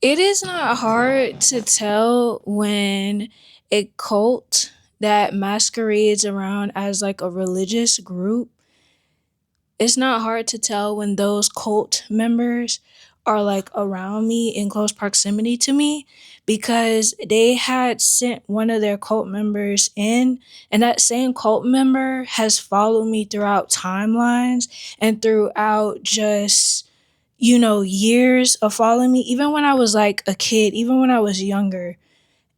It is not hard to tell when a cult that masquerades around as like a religious group, it's not hard to tell when those cult members are like around me in close proximity to me because they had sent one of their cult members in, and that same cult member has followed me throughout timelines and throughout just years of following me, even when I was like a kid, even when I was younger,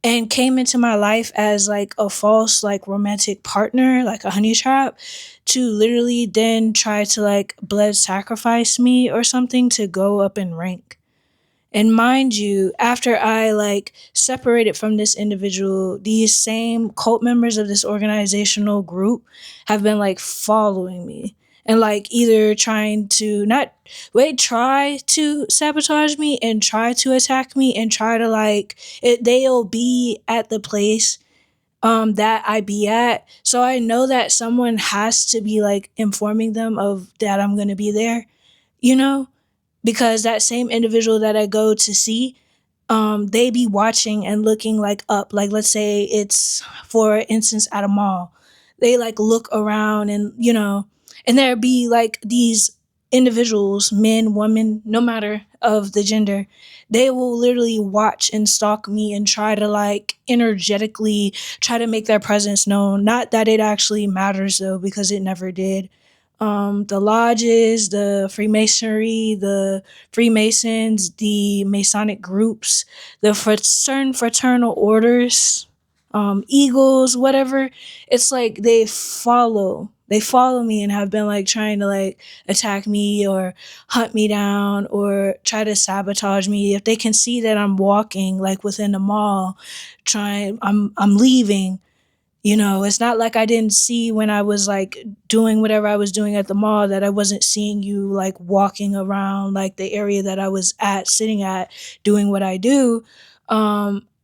and came into my life as like a false, like romantic partner, like a honey trap, to literally then try to like blood sacrifice me or something to go up in rank. And mind you, after I like separated from this individual, these same cult members of this organizational group have been like following me and like either trying to not wait, try to sabotage me and try to attack me and try to like they'll be at the place that I be at. So I know that someone has to be like informing them of that I'm gonna be there, you know? Because that same individual that I go to see, they be watching and looking like up. Like let's say it's for instance at a mall. They like look around and and there be like these individuals, men, women, no matter of the gender, they will literally watch and stalk me and try to like energetically try to make their presence known. Not that it actually matters though, because it never did. The lodges, the Freemasonry, the Freemasons, the Masonic groups, the certain fraternal orders, Eagles, whatever. It's like they follow me and have been like trying to like attack me or hunt me down or try to sabotage me. If they can see that I'm walking like within the mall, I'm leaving. It's not like I didn't see when I was like doing whatever I was doing at the mall that I wasn't seeing you like walking around like the area that I was at, sitting at, doing what I do.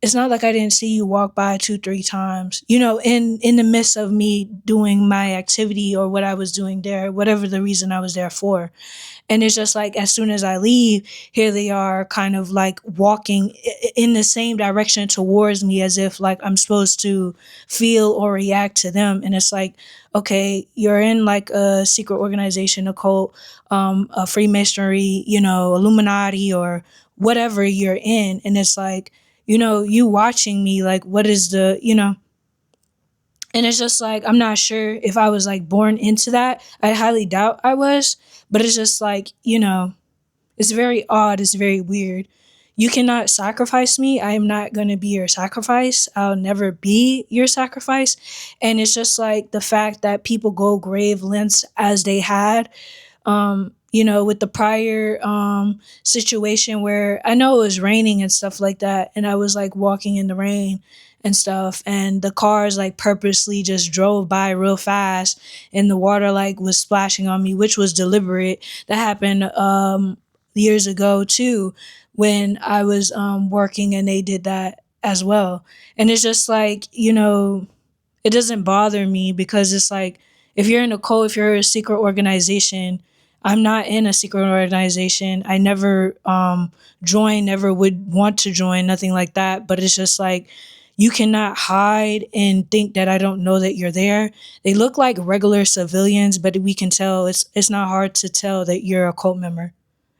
It's not like I didn't see you walk by two, three times, in the midst of me doing my activity or what I was doing there, whatever the reason I was there for. And it's just like as soon as I leave, here they are kind of like walking in the same direction towards me as if like I'm supposed to feel or react to them. And it's like, okay, you're in like a secret organization, a cult, a Freemasonry, Illuminati or whatever you're in. And it's like, you watching me, like, what is and it's just like, I'm not sure if I was like born into that. I highly doubt I was, but it's just like, it's very odd. It's very weird. You cannot sacrifice me. I am not going to be your sacrifice. I'll never be your sacrifice. And it's just like the fact that people go grave lengths as they had, with the prior situation where I know it was raining and stuff like that. And I was like walking in the rain and stuff. And the cars like purposely just drove by real fast and the water like was splashing on me, which was deliberate. That happened years ago too when I was working and they did that as well. And it's just like, it doesn't bother me because it's like if you're in a cult, if you're a secret organization, I'm not in a secret organization. I never joined, never would want to join, nothing like that. But it's just like you cannot hide and think that I don't know that you're there. They look like regular civilians, but we can tell it's not hard to tell that you're a cult member.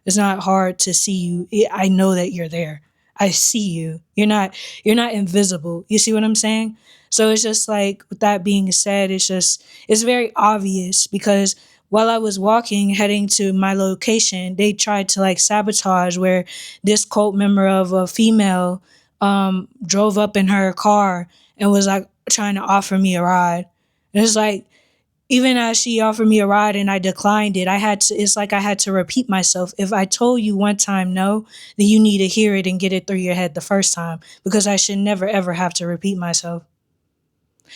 It's not hard to see you. I know that you're there. I see you. You're not invisible. You see what I'm saying? So it's just like with that being said, it's very obvious because while I was walking heading to my location, they tried to like sabotage where this cult member of a female drove up in her car and was like trying to offer me a ride. And it's like even as she offered me a ride and I declined it, it's like I had to repeat myself. If I told you one time no, then you need to hear it and get it through your head the first time because I should never ever have to repeat myself.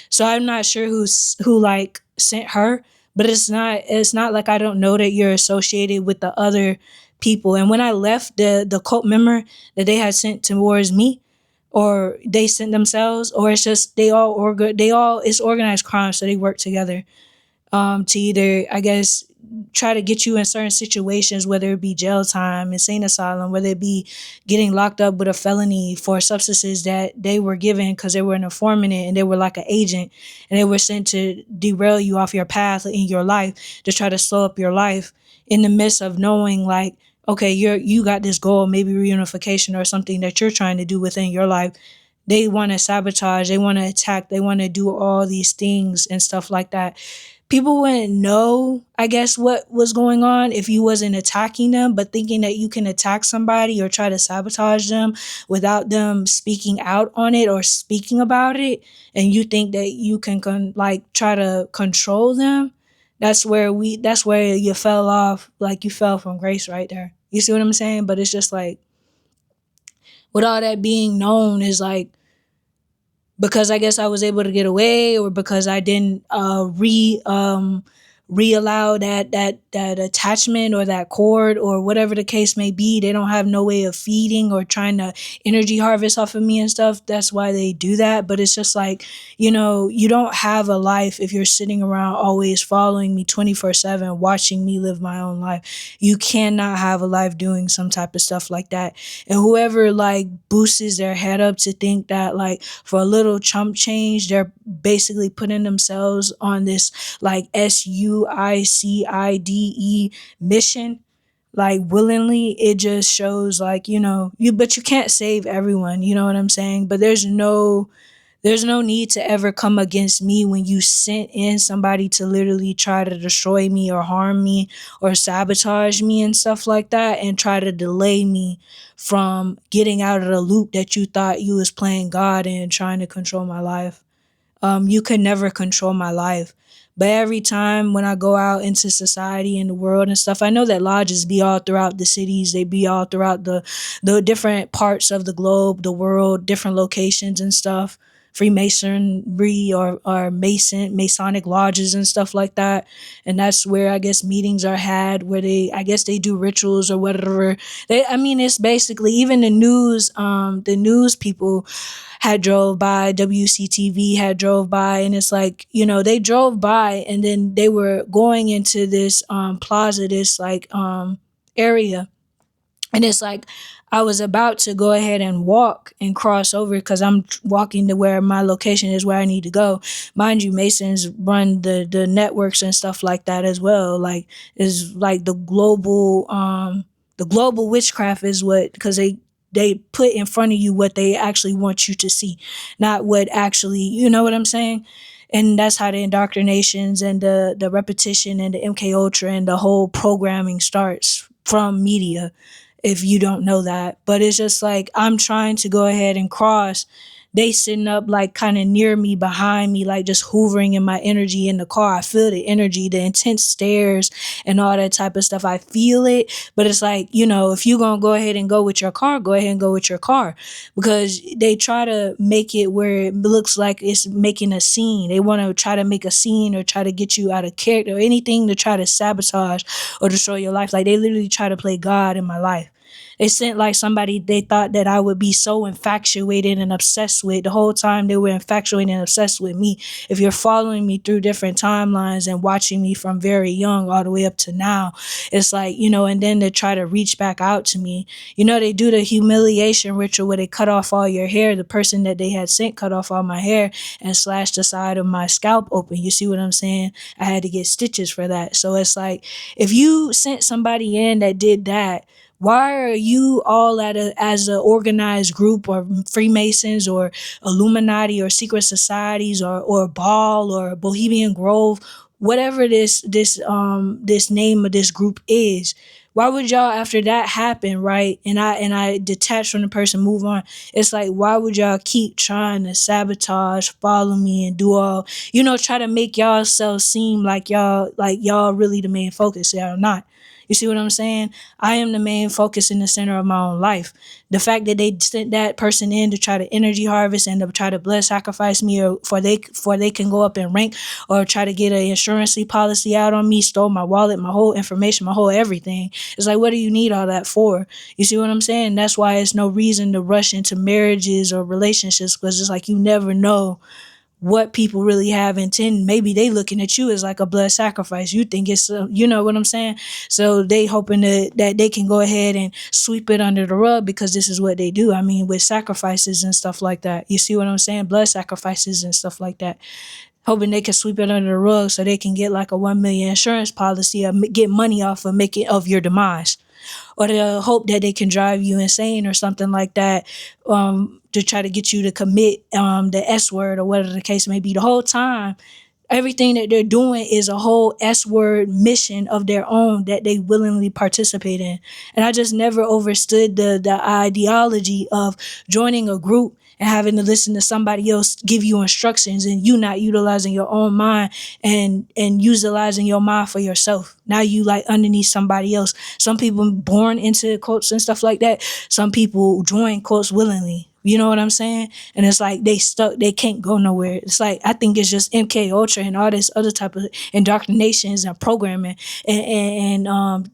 So I'm not sure who like sent her, but it's not like I don't know that you're associated with the other people. And when I left the cult member that they had sent towards me, or they sent themselves, or it's just they all it's organized crime, so they work together to either, I guess, try to get you in certain situations, whether it be jail time, insane asylum, whether it be getting locked up with a felony for substances that they were given because they were an informant and they were like an agent, and they were sent to derail you off your path in your life, to try to slow up your life in the midst of knowing like, okay, you got this goal, maybe reunification or something that you're trying to do within your life. They want to sabotage, they want to attack, they want to do all these things and stuff like that. People wouldn't know, I guess, what was going on if you wasn't attacking them, but thinking that you can attack somebody or try to sabotage them without them speaking out on it or speaking about it, and you think that you can like try to control them. That's where you fell off, like you fell from grace right there. You see what I'm saying? But it's just like, with all that being known, is like, because I guess I was able to get away, or because I didn't re-allow that attachment or that cord or whatever the case may be. They don't have no way of feeding or trying to energy harvest off of me and stuff. That's why they do that. But it's just like, you don't have a life if you're sitting around always following me 24/7, watching me live my own life. You cannot have a life doing some type of stuff like that. And whoever like boosts their head up to think that like for a little chump change, they're basically putting themselves on this like SUICIDE mission, like willingly, it just shows like, but you can't save everyone, you know what I'm saying? But there's no need to ever come against me when you sent in somebody to literally try to destroy me or harm me or sabotage me and stuff like that, and try to delay me from getting out of the loop that you thought you was playing God and trying to control my life. You could never control my life. But every time when I go out into society and the world and stuff, I know that lodges be all throughout the cities. They be all throughout the different parts of the globe, the world, different locations and stuff. Freemasonry or Masonic lodges and stuff like that. And that's where I guess meetings are had, where I guess they do rituals or whatever. It's basically, even the news people had drove by, WCTV had drove by, and it's like, they drove by and then they were going into this plaza, this like area. And it's like, I was about to go ahead and walk and cross over because I'm walking to where my location is, where I need to go. Mind you, Masons run the networks and stuff like that as well. Like, is like the global witchcraft is what, because they put in front of you what they actually want you to see, not what actually, you know what I'm saying? And that's how the indoctrinations and the repetition and the MK Ultra and the whole programming starts, from media, if you don't know that. But it's just like, I'm trying to go ahead and cross. They sitting up like kind of near me, behind me, like just hoovering in my energy in the car. I feel the energy, the intense stares and all that type of stuff. I feel it. But it's like, if you're going to go ahead and go with your car, go ahead and go with your car. Because they try to make it where it looks like it's making a scene. They want to try to make a scene or try to get you out of character or anything to try to sabotage or destroy your life. Like, they literally try to play God in my life. They sent like somebody they thought that I would be so infatuated and obsessed with. The whole time they were infatuated and obsessed with me. If you're following me through different timelines and watching me from very young all the way up to now, it's like, and then they try to reach back out to me. They do the humiliation ritual where they cut off all your hair. The person that they had sent cut off all my hair and slashed the side of my scalp open. You see what I'm saying? I had to get stitches for that. So it's like, if you sent somebody in that did that, why are you all as an organized group, or Freemasons or Illuminati or secret societies or Ball or Bohemian Grove, whatever this name of this group is? Why would y'all, after that happen, right? And I detach from the person, move on. It's like, why would y'all keep trying to sabotage, follow me, and do all, try to make y'all selves seem like y'all really the main focus. Y'all not. You see what I'm saying? I am the main focus in the center of my own life. The fact that they sent that person in to try to energy harvest and to try to blood sacrifice me, or for they can go up in rank, or try to get an insurance policy out on me, stole my wallet, my whole information, my whole everything. It's like, what do you need all that for? You see what I'm saying? That's why it's no reason to rush into marriages or relationships, because it's like, you never know what people really have intent. Maybe they looking at you as like a blood sacrifice. You think it's, you know what I'm saying? So they hoping that they can go ahead and sweep it under the rug because this is what they do. I mean, with sacrifices and stuff like that. You see what I'm saying? Blood sacrifices and stuff like that. Hoping they can sweep it under the rug so they can get like a 1 million insurance policy or get money off of making of your demise, or to hope that they can drive you insane or something like that, to try to get you to commit the S word or whatever the case may be. The whole time, everything that they're doing is a whole S word mission of their own that they willingly participate in. And I just never understood the ideology of joining a group and having to listen to somebody else give you instructions and you not utilizing your own mind and utilizing your mind for yourself. Now you like underneath somebody else. Some people born into cults and stuff like that. Some people join cults willingly. You know what I'm saying? And it's like they stuck, they can't go nowhere. It's like I think it's just MK Ultra and all this other type of indoctrinations and programming and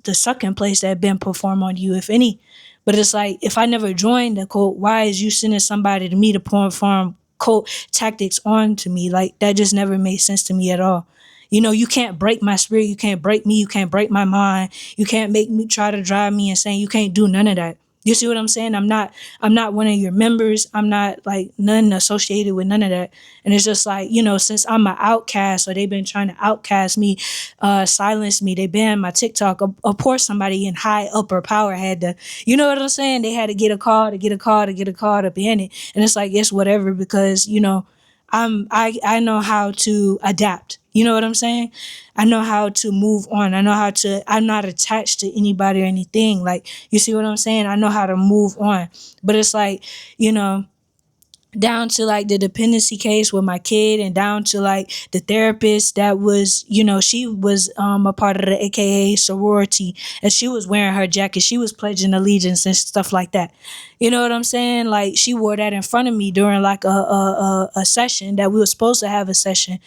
the sucking place that have been performed on you, if any. But it's like if I never joined the cult, why is you sending somebody to me to perform cult tactics on to me? Like that just never made sense to me at all. You know, you can't break my spirit, you can't break me, you can't break my mind, you can't make me try to drive me insane, you can't do none of that. You see what I'm saying? I'm not one of your members. I'm not like none associated with none of that. And it's just like, you know, since I'm an outcast, or they've been trying to outcast me, silence me. They banned my TikTok. Of course, somebody in high upper power had to, you know what I'm saying? They had to get a call to ban it. And it's like, it's whatever, because, you know, I know how to adapt. You know what I'm saying? I know how to move on. I'm not attached to anybody or anything. Like, you see what I'm saying? I know how to move on. But it's like, you know, down to like the dependency case with my kid, and down to like the therapist that was, you know, she was a part of the AKA sorority, and she was wearing her jacket, she was pledging allegiance and stuff like that. You know what I'm saying? Like she wore that in front of me during like a session that we were supposed to have a session.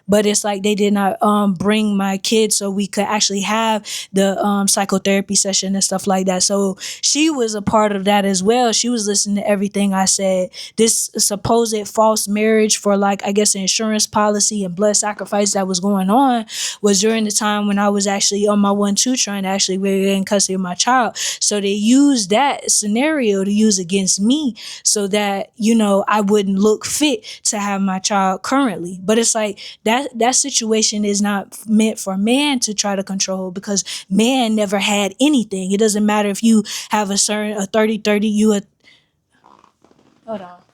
But it's like they did not bring my kids so we could actually have the psychotherapy session and stuff like that. So she was a part of that as well. She was listening to everything I said. This supposed false marriage for like, I guess, insurance policy and blood sacrifice that was going on was during the time when I was actually on my 1-2 trying to actually get in custody of my child. So they used that scenario to use against me so that, you know, I wouldn't look fit to have my child currently. But it's like that situation is not meant for man to try to control, because man never had anything. It doesn't matter if you have a certain 30-30, hold on.